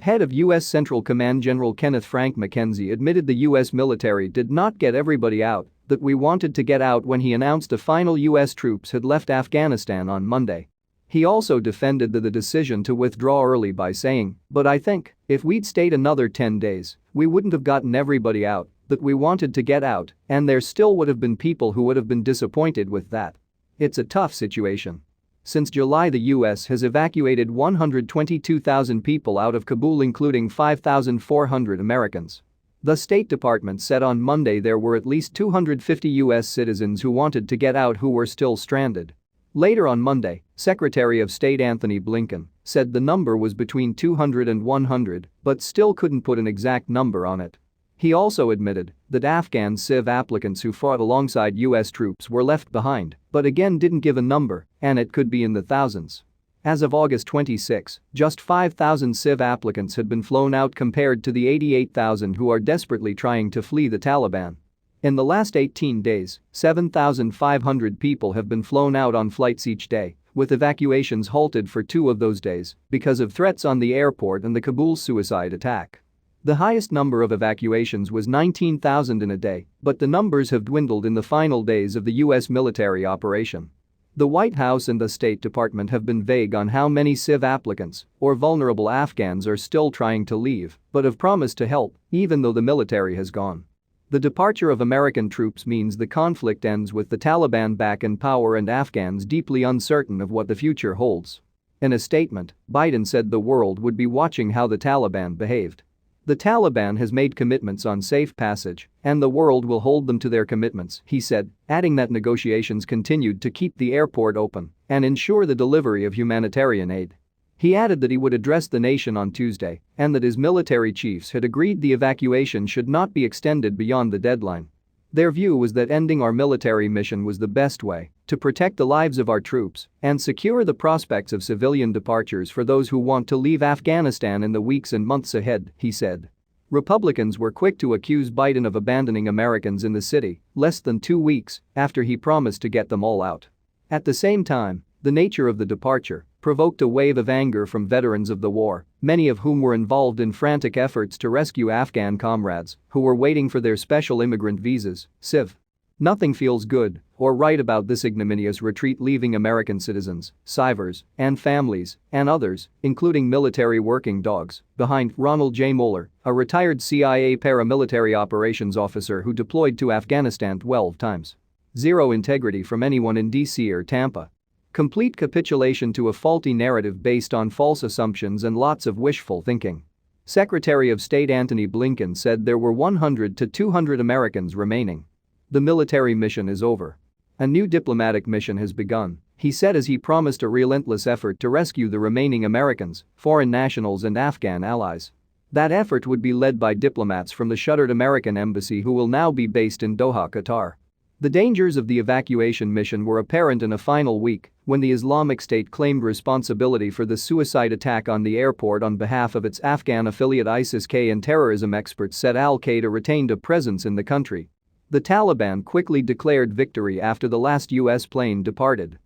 Head of U.S. Central Command General Kenneth Frank McKenzie admitted the U.S. military did not get everybody out that we wanted to get out when he announced the final U.S. troops had left Afghanistan on Monday. He also defended the decision to withdraw early by saying, "But I think, if we'd stayed another 10 days, we wouldn't have gotten everybody out that we wanted to get out, and there still would have been people who would have been disappointed with that. It's a tough situation." Since July, the U.S. has evacuated 122,000 people out of Kabul, including 5,400 Americans. The State Department said on Monday there were at least 250 U.S. citizens who wanted to get out who were still stranded. Later on Monday, Secretary of State Antony Blinken said the number was between 200 and 100, but still couldn't put an exact number on it. He also admitted that Afghan civ applicants who fought alongside U.S. troops were left behind, but again didn't give a number, and it could be in the thousands. As of August 26, just 5,000 civ applicants had been flown out compared to the 88,000 who are desperately trying to flee the Taliban. In the last 18 days, 7,500 people have been flown out on flights each day, with evacuations halted for 2 of those days because of threats on the airport and the Kabul suicide attack. The highest number of evacuations was 19,000 in a day, but the numbers have dwindled in the final days of the U.S. military operation. The White House and the State Department have been vague on how many civ applicants or vulnerable Afghans are still trying to leave, but have promised to help, even though the military has gone. The departure of American troops means the conflict ends with the Taliban back in power and Afghans deeply uncertain of what the future holds. In a statement, Biden said the world would be watching how the Taliban behaved. The Taliban has made commitments on safe passage, and the world will hold them to their commitments, he said, adding that negotiations continued to keep the airport open and ensure the delivery of humanitarian aid. He added that he would address the nation on Tuesday and that his military chiefs had agreed the evacuation should not be extended beyond the deadline. Their view was that ending our military mission was the best way to protect the lives of our troops and secure the prospects of civilian departures for those who want to leave Afghanistan in the weeks and months ahead, he said. Republicans were quick to accuse Biden of abandoning Americans in the city less than 2 weeks after he promised to get them all out. At the same time, the nature of the departure provoked a wave of anger from veterans of the war, many of whom were involved in frantic efforts to rescue Afghan comrades who were waiting for their special immigrant visas, CIV. Nothing feels good or right about this ignominious retreat, leaving American citizens, civers, and families, and others, including military working dogs, behind. Ronald J. Moeller, a retired CIA paramilitary operations officer who deployed to Afghanistan 12 times. Zero integrity from anyone in D.C. or Tampa. Complete capitulation to a faulty narrative based on false assumptions and lots of wishful thinking. Secretary of State Antony Blinken said there were 100 to 200 Americans remaining. The military mission is over. A new diplomatic mission has begun, he said as he promised a relentless effort to rescue the remaining Americans, foreign nationals and Afghan allies. That effort would be led by diplomats from the shuttered American embassy who will now be based in Doha, Qatar. The dangers of the evacuation mission were apparent in a final week when the Islamic State claimed responsibility for the suicide attack on the airport on behalf of its Afghan affiliate ISIS-K, and terrorism experts said al-Qaeda retained a presence in the country. The Taliban quickly declared victory after the last U.S. plane departed.